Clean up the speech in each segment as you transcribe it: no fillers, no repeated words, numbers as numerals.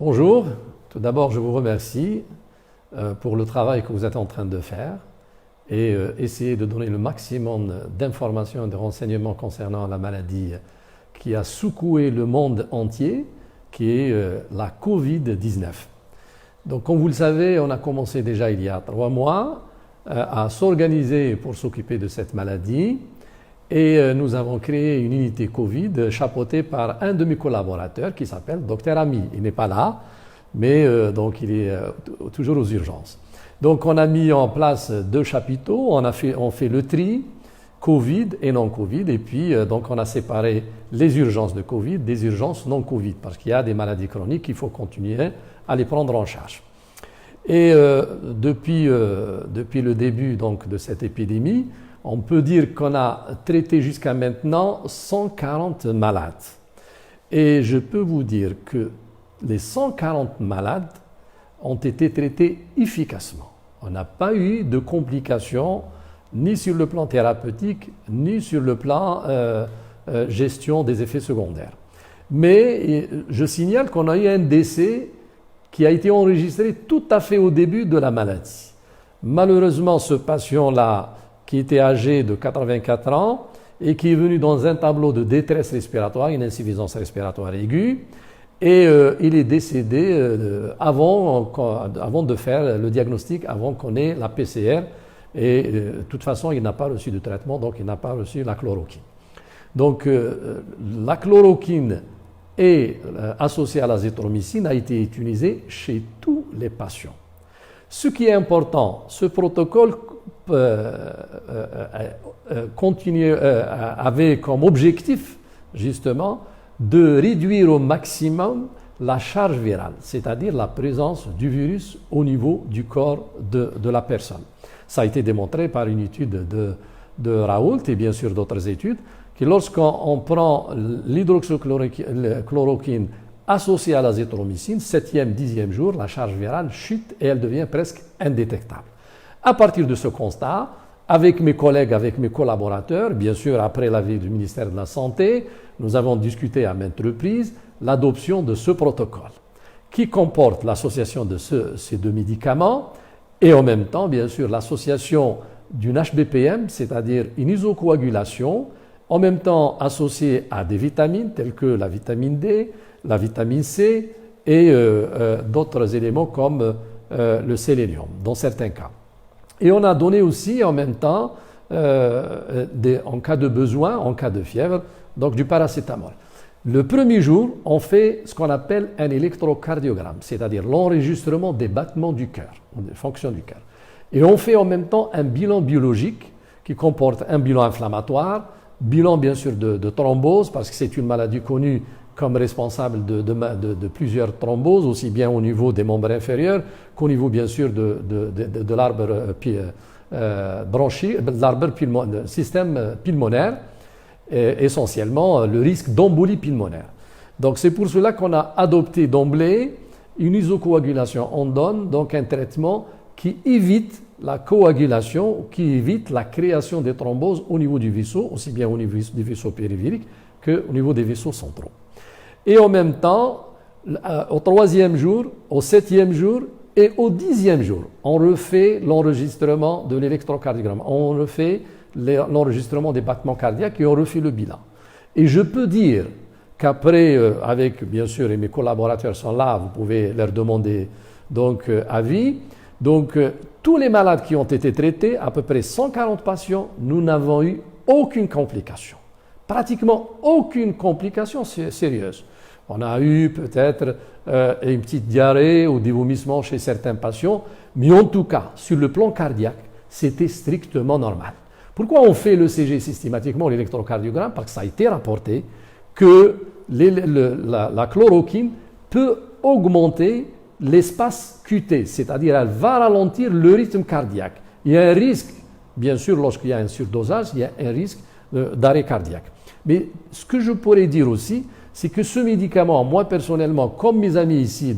Bonjour, tout d'abord je vous remercie pour le travail que vous êtes en train de faire et essayer de donner le maximum d'informations et de renseignements concernant la maladie qui a secoué le monde entier, qui est la Covid-19. Donc comme vous le savez, on a commencé déjà il y a 3 mois à s'organiser pour s'occuper de cette maladie et nous avons créé une unité Covid chapeautée par un de mes collaborateurs qui s'appelle Dr Ami. Il n'est pas là, mais donc il est toujours aux urgences. Donc on a mis en place 2 chapiteaux, on fait le tri, Covid et non-Covid, et puis donc on a séparé les urgences de Covid des urgences non-Covid, parce qu'il y a des maladies chroniques qu'il faut continuer à les prendre en charge. Et depuis le début donc, de cette épidémie, on peut dire qu'on a traité jusqu'à maintenant 140 malades. Et je peux vous dire que les 140 malades ont été traités efficacement. On n'a pas eu de complications ni sur le plan thérapeutique, ni sur le plan gestion des effets secondaires. Mais je signale qu'on a eu un décès qui a été enregistré tout à fait au début de la maladie. Malheureusement, ce patient-là, qui était âgé de 84 ans et qui est venu dans un tableau de détresse respiratoire, une insuffisance respiratoire aiguë, et il est décédé avant de faire le diagnostic, avant qu'on ait la PCR, et de toute façon, il n'a pas reçu de traitement, donc il n'a pas reçu la chloroquine. Donc la chloroquine associée à l'azithromycine a été utilisée chez tous les patients. Ce qui est important, ce protocole avait comme objectif justement de réduire au maximum la charge virale, c'est-à-dire la présence du virus au niveau du corps de la personne. Ça a été démontré par une étude de Raoult et bien sûr d'autres études, que lorsqu'on prend l'hydroxychloroquine associée à l'azithromycine, 7e, 10e jour, la charge virale chute et elle devient presque indétectable. À partir de ce constat, avec mes collègues, avec mes collaborateurs, bien sûr après l'avis du ministère de la Santé, nous avons discuté à maintes reprises l'adoption de ce protocole qui comporte l'association de ces 2 médicaments et en même temps, bien sûr, l'association d'une HBPM, c'est-à-dire une isocoagulation, en même temps associée à des vitamines telles que la vitamine D, la vitamine C et d'autres éléments comme le sélénium, dans certains cas. Et on a donné aussi en même temps, en cas de besoin, en cas de fièvre, donc du paracétamol. Le premier jour, on fait ce qu'on appelle un électrocardiogramme, c'est-à-dire l'enregistrement des battements du cœur, des fonctions du cœur. Et on fait en même temps un bilan biologique qui comporte un bilan inflammatoire, bilan bien sûr de thrombose, parce que c'est une maladie connue comme responsable de plusieurs thromboses, aussi bien au niveau des membres inférieurs qu'au niveau bien sûr de l'arbre système pulmonaire, et essentiellement le risque d'embolie pulmonaire. Donc c'est pour cela qu'on a adopté d'emblée une isocoagulation. On donne donc un traitement qui évite la coagulation, qui évite la création des thromboses au niveau du vaisseau, aussi bien au niveau des vaisseaux périphériques qu'au niveau des vaisseaux centraux. Et en même temps, au 3e jour, au 7e jour et au 10e jour, on refait l'enregistrement de l'électrocardiogramme, on refait l'enregistrement des battements cardiaques et on refait le bilan. Et je peux dire qu'après, avec bien sûr, et mes collaborateurs sont là, vous pouvez leur demander donc avis, donc tous les malades qui ont été traités, à peu près 140 patients, nous n'avons eu aucune complication. Pratiquement aucune complication sérieuse. On a eu peut-être une petite diarrhée ou des vomissements chez certains patients, mais en tout cas, sur le plan cardiaque, c'était strictement normal. Pourquoi on fait l'ECG systématiquement, l'électrocardiogramme? Parce que ça a été rapporté que la chloroquine peut augmenter l'espace QT, c'est-à-dire elle va ralentir le rythme cardiaque. Il y a un risque, bien sûr, lorsqu'il y a un surdosage, il y a un risque d'arrêt cardiaque. Mais ce que je pourrais dire aussi, c'est que ce médicament, moi personnellement, comme mes amis ici,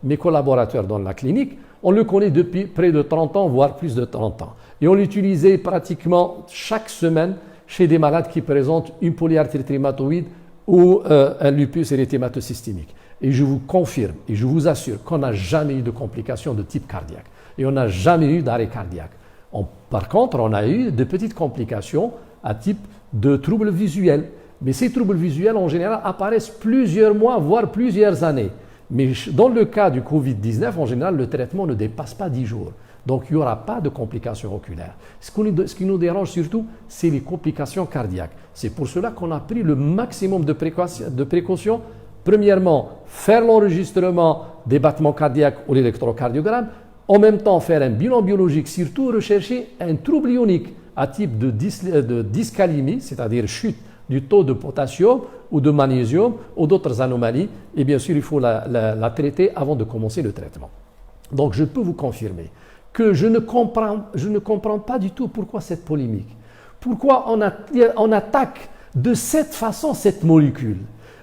mes collaborateurs dans la clinique, on le connaît depuis près de 30 ans, voire plus de 30 ans. Et on l'utilisait pratiquement chaque semaine chez des malades qui présentent une polyarthrite rhumatoïde ou un lupus érythématosystémique. Et je vous confirme et je vous assure qu'on n'a jamais eu de complications de type cardiaque. Et on n'a jamais eu d'arrêt cardiaque. Par contre, on a eu de petites complications à type de troubles visuels. Mais ces troubles visuels, en général, apparaissent plusieurs mois, voire plusieurs années. Mais dans le cas du Covid-19, en général, le traitement ne dépasse pas 10 jours. Donc, il n'y aura pas de complications oculaires. Ce qui nous dérange surtout, c'est les complications cardiaques. C'est pour cela qu'on a pris le maximum de précautions. Premièrement, faire l'enregistrement des battements cardiaques ou l'électrocardiogramme. En même temps, faire un bilan biologique, surtout rechercher un trouble ionique à type de dyskalémie, c'est-à-dire chute du taux de potassium ou de magnésium ou d'autres anomalies. Et bien sûr, il faut la traiter avant de commencer le traitement. Donc, je peux vous confirmer que je ne comprends pas du tout pourquoi cette polémique. Pourquoi on attaque de cette façon cette molécule.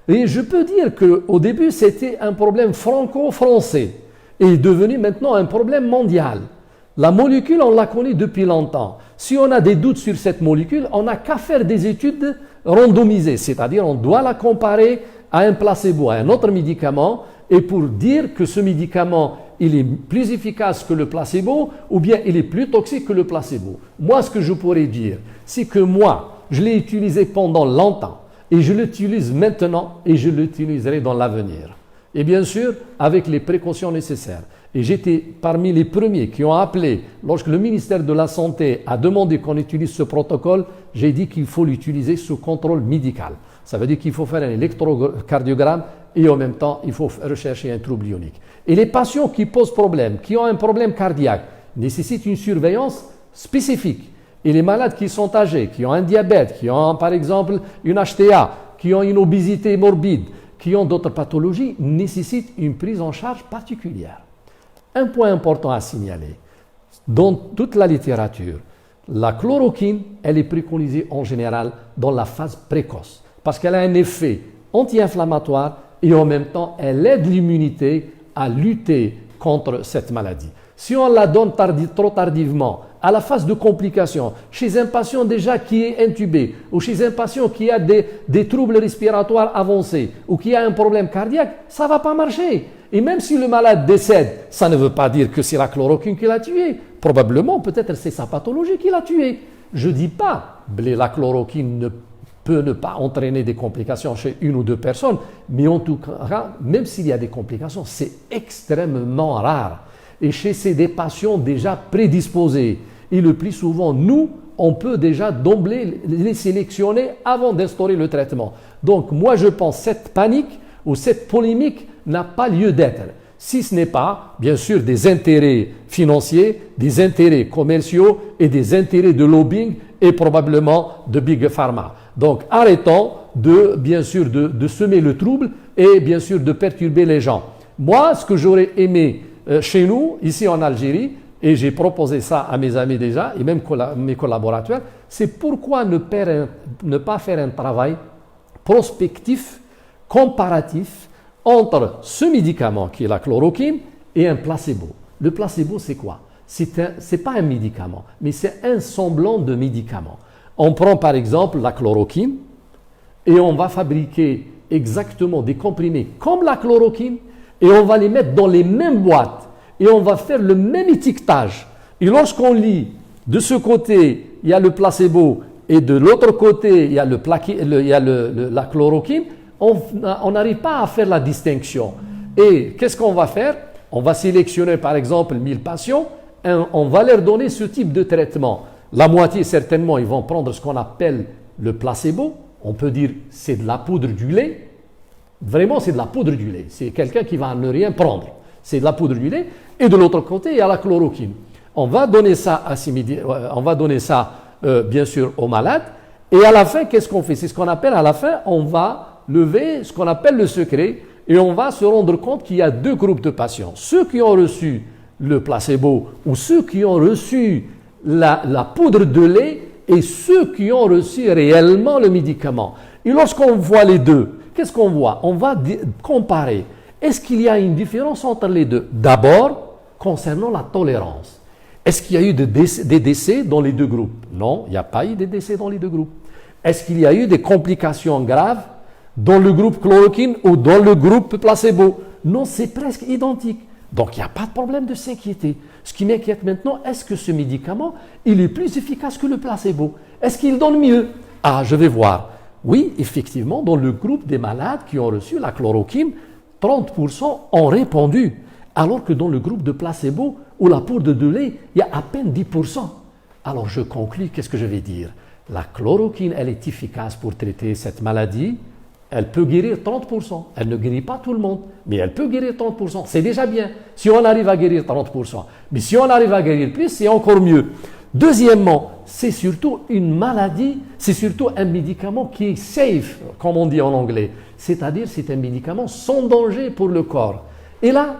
Et je peux dire qu'au début, c'était un problème franco-français et est devenu maintenant un problème mondial. La molécule, on la connaît depuis longtemps. Si on a des doutes sur cette molécule, on n'a qu'à faire des études randomisées, c'est-à-dire on doit la comparer à un placebo, à un autre médicament, et pour dire que ce médicament, il est plus efficace que le placebo ou bien il est plus toxique que le placebo. Moi, ce que je pourrais dire, c'est que moi, je l'ai utilisé pendant longtemps et je l'utilise maintenant et je l'utiliserai dans l'avenir. Et bien sûr, avec les précautions nécessaires. Et j'étais parmi les premiers qui ont appelé, lorsque le ministère de la Santé a demandé qu'on utilise ce protocole, j'ai dit qu'il faut l'utiliser sous contrôle médical. Ça veut dire qu'il faut faire un électrocardiogramme et en même temps, il faut rechercher un trouble ionique. Et les patients qui posent problème, qui ont un problème cardiaque, nécessitent une surveillance spécifique. Et les malades qui sont âgés, qui ont un diabète, qui ont par exemple une HTA, qui ont une obésité morbide, qui ont d'autres pathologies, nécessitent une prise en charge particulière. Un point important à signaler, dans toute la littérature, la chloroquine, elle est préconisée en général dans la phase précoce, parce qu'elle a un effet anti-inflammatoire et en même temps, elle aide l'immunité à lutter contre cette maladie. Si on la donne trop tardivement, à la phase de complication, chez un patient déjà qui est intubé, ou chez un patient qui a des troubles respiratoires avancés, ou qui a un problème cardiaque, ça ne va pas marcher. Et même si le malade décède, ça ne veut pas dire que c'est la chloroquine qui l'a tué. Probablement, peut-être c'est sa pathologie qui l'a tué. Je ne dis pas que la chloroquine peut ne pas entraîner des complications chez une ou deux personnes, mais en tout cas, même s'il y a des complications, c'est extrêmement rare. Et chez des patients déjà prédisposés, et le plus souvent, nous, on peut déjà d'emblée les sélectionner avant d'instaurer le traitement. Donc moi, je pense que cette panique ou cette polémique n'a pas lieu d'être. Si ce n'est pas, bien sûr, des intérêts financiers, des intérêts commerciaux et des intérêts de lobbying et probablement de Big Pharma. Donc arrêtons bien sûr de semer le trouble et bien sûr de perturber les gens. Moi, ce que j'aurais aimé chez nous, ici en Algérie, et j'ai proposé ça à mes amis déjà, et même mes collaborateurs, c'est pourquoi ne pas faire un travail prospectif, comparatif, entre ce médicament qui est la chloroquine et un placebo. Le placebo, c'est quoi? C'est pas un médicament, mais c'est un semblant de médicament. On prend par exemple la chloroquine et on va fabriquer exactement des comprimés comme la chloroquine et on va les mettre dans les mêmes boîtes et on va faire le même étiquetage. Et lorsqu'on lit de ce côté, il y a le placebo et de l'autre côté, il y a, la chloroquine, on n'arrive pas à faire la distinction. Et qu'est-ce qu'on va faire? On va sélectionner par exemple 1000 patients et on va leur donner ce type de traitement. La moitié, certainement, ils vont prendre ce qu'on appelle le placebo. On peut dire c'est de la poudre du lait. Vraiment, c'est de la poudre du lait. C'est quelqu'un qui va ne rien prendre. C'est de la poudre du lait. Et de l'autre côté, il y a la chloroquine. On va donner ça, bien sûr, aux malades. Et à la fin, qu'est-ce qu'on fait? C'est ce qu'on appelle, à la fin, on va lever ce qu'on appelle le secret. Et on va se rendre compte qu'il y a deux groupes de patients. Ceux qui ont reçu le placebo ou ceux qui ont reçu la poudre de lait et ceux qui ont reçu réellement le médicament. Et lorsqu'on voit les deux, qu'est-ce qu'on voit? On va comparer. Est-ce qu'il y a une différence entre les deux? D'abord, concernant la tolérance. Est-ce qu'il y a eu des décès dans les deux groupes? Non, il n'y a pas eu de décès dans les deux groupes. Est-ce qu'il y a eu des complications graves dans le groupe chloroquine ou dans le groupe placebo. Non, c'est presque identique. Donc, il n'y a pas de problème de s'inquiéter. Ce qui m'inquiète maintenant, est-ce que ce médicament, il est plus efficace que le placebo? Est-ce qu'il donne mieux? Ah, je vais voir. Oui, effectivement, dans le groupe des malades qui ont reçu la chloroquine, 30% ont répondu. Alors que dans le groupe de placebo ou la poudre de lait, il y a à peine 10%. Alors, je conclus, qu'est-ce que je vais dire? La chloroquine, elle est efficace pour traiter cette maladie. Elle peut guérir 30%. Elle ne guérit pas tout le monde, mais elle peut guérir 30%. C'est déjà bien, si on arrive à guérir 30%. Mais si on arrive à guérir plus, c'est encore mieux. Deuxièmement, c'est surtout une maladie, c'est surtout un médicament qui est safe, comme on dit en anglais. C'est-à-dire, c'est un médicament sans danger pour le corps. Et là,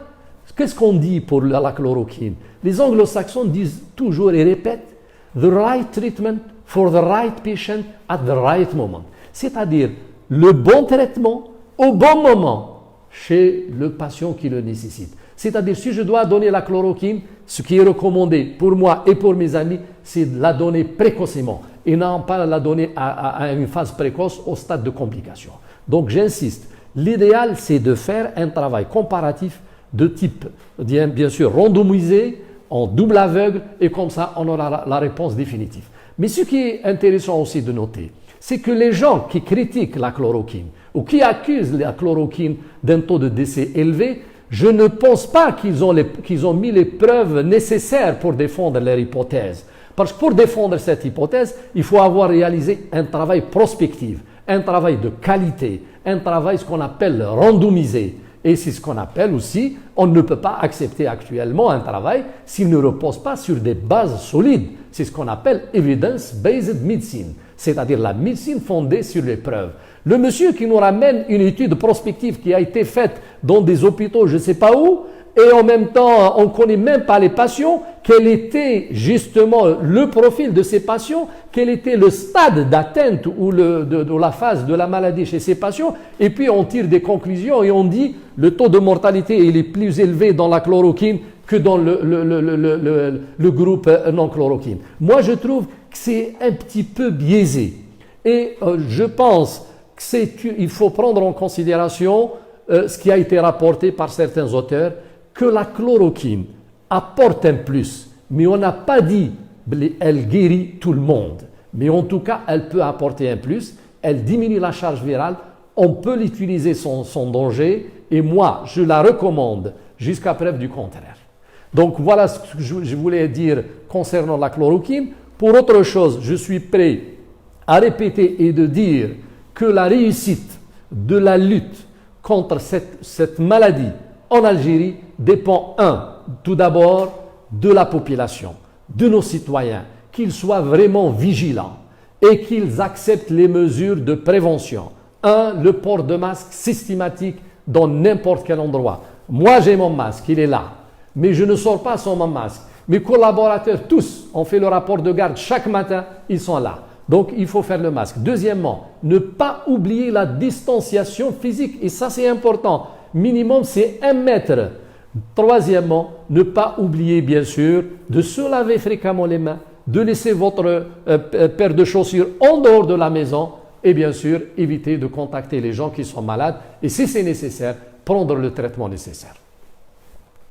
qu'est-ce qu'on dit pour la chloroquine? Les anglo-saxons disent toujours et répètent « the right treatment for the right patient at the right moment ». C'est-à-dire, le bon traitement au bon moment chez le patient qui le nécessite. C'est-à-dire, si je dois donner la chloroquine, ce qui est recommandé pour moi et pour mes amis, c'est de la donner précocement et non pas la donner à une phase précoce au stade de complication. Donc, j'insiste, l'idéal, c'est de faire un travail comparatif de type, bien sûr, randomisé, en double aveugle, et comme ça, on aura la réponse définitive. Mais ce qui est intéressant aussi de noter, c'est que les gens qui critiquent la chloroquine ou qui accusent la chloroquine d'un taux de décès élevé, je ne pense pas qu'ils ont mis les preuves nécessaires pour défendre leur hypothèse. Parce que pour défendre cette hypothèse, il faut avoir réalisé un travail prospectif, un travail de qualité, un travail ce qu'on appelle randomisé. Et c'est ce qu'on appelle aussi, on ne peut pas accepter actuellement un travail s'il ne repose pas sur des bases solides. C'est ce qu'on appelle evidence-based medicine, c'est-à-dire la médecine fondée sur les preuves. Le monsieur qui nous ramène une étude prospective qui a été faite dans des hôpitaux, je ne sais pas où, et en même temps, on ne connaît même pas les patients, quel était justement le profil de ces patients, quel était le stade d'atteinte ou de la phase de la maladie chez ces patients, et puis on tire des conclusions et on dit le taux de mortalité il est plus élevé dans la chloroquine que dans le groupe non chloroquine. Moi, je trouve que c'est un petit peu biaisé. Et je pense qu'il faut prendre en considération ce qui a été rapporté par certains auteurs, que la chloroquine apporte un plus, mais on n'a pas dit qu'elle guérit tout le monde. Mais en tout cas, elle peut apporter un plus, elle diminue la charge virale, on peut l'utiliser sans danger, et moi, je la recommande jusqu'à preuve du contraire. Donc voilà ce que je voulais dire concernant la chloroquine. Pour autre chose, je suis prêt à répéter et de dire que la réussite de la lutte contre cette maladie en Algérie dépend, tout d'abord, de la population, de nos citoyens, qu'ils soient vraiment vigilants et qu'ils acceptent les mesures de prévention. Le port de masque systématique dans n'importe quel endroit. Moi, j'ai mon masque, il est là, mais je ne sors pas sans mon masque. Mes collaborateurs, tous, ont fait le rapport de garde chaque matin, ils sont là. Donc, il faut faire le masque. Deuxièmement, ne pas oublier la distanciation physique. Et ça, c'est important. Minimum, c'est 1 mètre. Troisièmement, ne pas oublier, bien sûr, de se laver fréquemment les mains, de laisser votre paire de chaussures en dehors de la maison et, bien sûr, éviter de contacter les gens qui sont malades. Et si c'est nécessaire, prendre le traitement nécessaire.